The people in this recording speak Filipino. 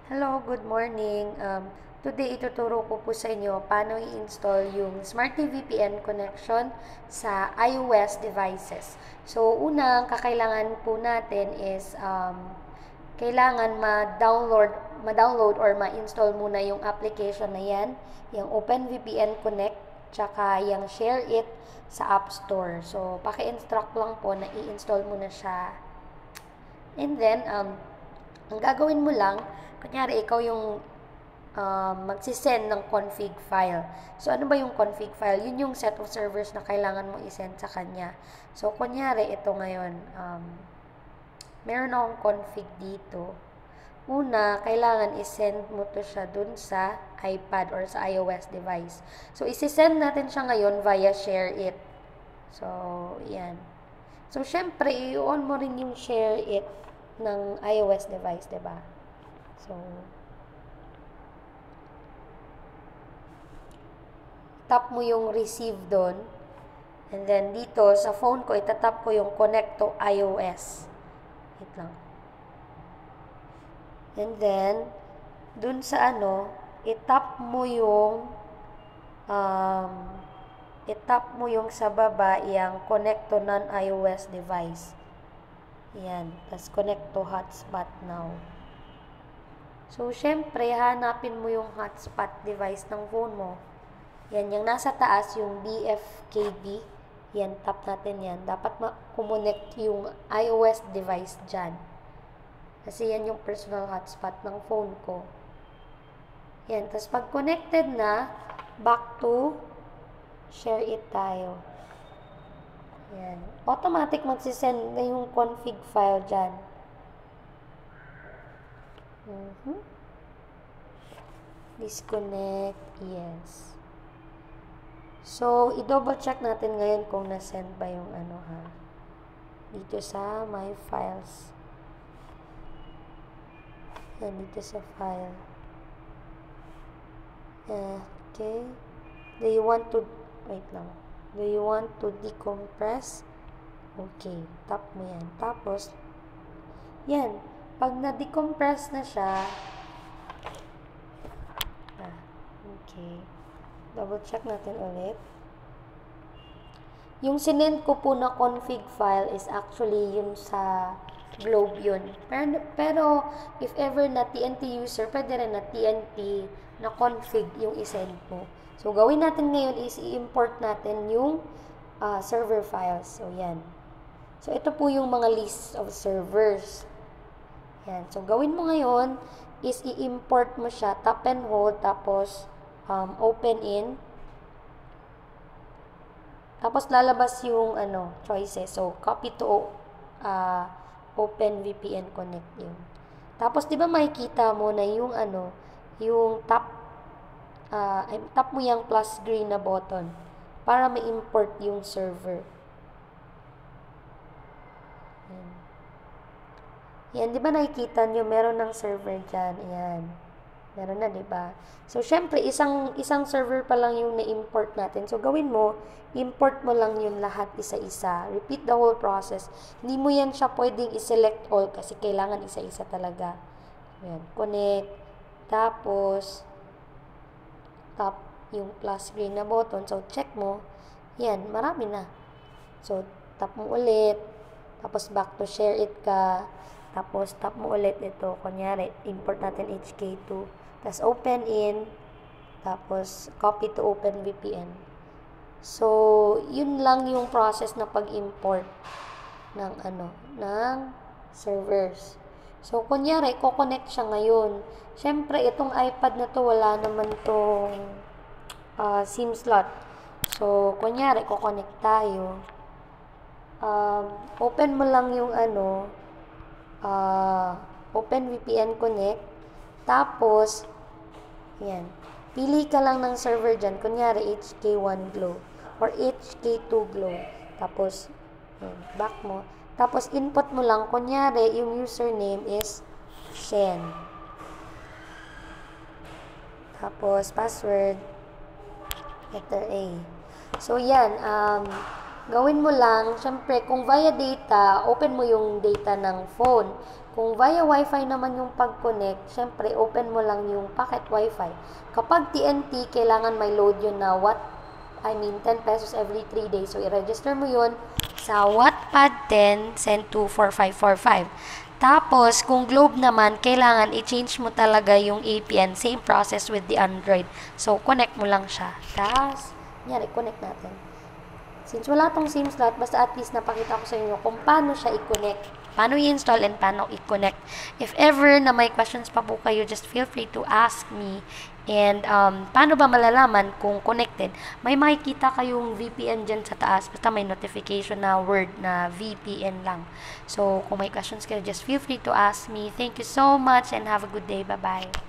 Hello, good morning. Today, ituturo ko po sa inyo paano i-install yung Smart TV VPN connection sa iOS devices. So, unang kakailangan po natin is kailangan ma-download or ma-install muna yung application na yan, yung OpenVPN Connect, tsaka yung Share It sa App Store. So, paki-instruct lang po na i-install muna siya. And then, ang gagawin mo lang, kunyari ikaw yung magsisend ng config file. So, ano ba yung config file? Yun yung set of servers na kailangan mo isend sa kanya. So, kunyari, ito ngayon, meron akong config dito. Una, kailangan isend mo to siya dun sa iPad or sa iOS device. So, isisend natin siya ngayon via Share It. So, yan. So, syempre, i-on mo rin yung Share It ng iOS device, diba? So, tap mo yung receive doon. And then, dito, sa phone ko, itatap ko yung connect to iOS. Wait lang. And then, dun sa itap mo yung sa baba, yung connect to non-iOS device. Yan. Tapos, connect to hotspot now. So, syempre, hanapin mo yung hotspot device ng phone mo. Yan, yung nasa taas, yung BFKB. Yan, tap natin yan. Dapat ma-connect yung iOS device dyan. Kasi yan yung personal hotspot ng phone ko. Yan, tapos pag connected na, back to Share It tayo. Yan. Automatic magsisend na yung config file dyan. Disconnect, yes. So, i-double check natin ngayon kung na-send ba yung dito sa my files. Yan, dito sa file. Okay. Do you want to, wait lang. Do you want to decompress? Okay, tap mo yan. Tapos, yan. Pag na-decompress na siya, okay. Double check natin ulit. Yung sinend ko po na config file is actually yun sa Globe yun. Pero if ever na TNT user, pwede rin na TNT na config yung isend mo. So, gawin natin ngayon is i-import natin yung server files. So, yan. So, ito po yung mga list of servers. Yan. So, gawin mo ngayon is i-import mo siya, tap and hold, tapos open in. Tapos, lalabas yung choices. So, copy to Open VPN Connect yun. Tapos, di ba makikita mo na yung yung tap mo yung plus green na button para ma-import yung server. Yan, di ba nakikita nyo, meron ng server dyan. Ayan. Meron na, di ba? So, syempre, isang server pa lang yung na-import natin. So, gawin mo, import mo lang yun lahat isa-isa. Repeat the whole process. Hindi mo yan siya pwedeng i-select all kasi kailangan isa-isa talaga. Ayan. Connect. Tapos, tap yung plus green na button. So, check mo. Yan, marami na. So, tap mo ulit. Tapos, back to Share It ka. Tapos, tap mo ulit ito. Kunyari, import natin HK2. Tapos, open in. Tapos, copy to OpenVPN. So, yun lang yung process na pag-import ng ng servers. So, kunyari, ko-connect siya ngayon. Siyempre, itong iPad na to, wala naman tong SIM slot. So, kunyari, ko-connect tayo. Open mo lang yung OpenVPN Connect. Tapos, yan. Pili ka lang ng server dyan. Kunyari, HK1 Glow or HK2 Glow. Tapos, yan, back mo. Tapos, input mo lang. Kunyari, yung username is Shen. Tapos, password, letter A. So, yan. Gawin mo lang. Siyempre, kung via data ka, open mo yung data ng phone. Kung via Wi-Fi naman yung pag-connect, syempre, open mo lang yung packet Wi-Fi. Kapag TNT, kailangan may load yun na 10 pesos every 3 days. So, i-register mo yun sa Wattpad 10, send to 4545. Tapos, kung Globe naman, kailangan i-change mo talaga yung APN. Same process with the Android. So, connect mo lang siya. Tapos, yan, i-connect natin. Since wala tong SIM slot, basta at least napakita ko sa inyo kung paano siya i-connect, paano i-install, and paano i-connect. If ever na may questions pa po kayo, just feel free to ask me. And, paano ba malalaman kung connected? May makikita kayong VPN dyan sa taas. Basta may notification na word na VPN lang. So, kung may questions kayo, just feel free to ask me. Thank you so much and have a good day. Bye-bye.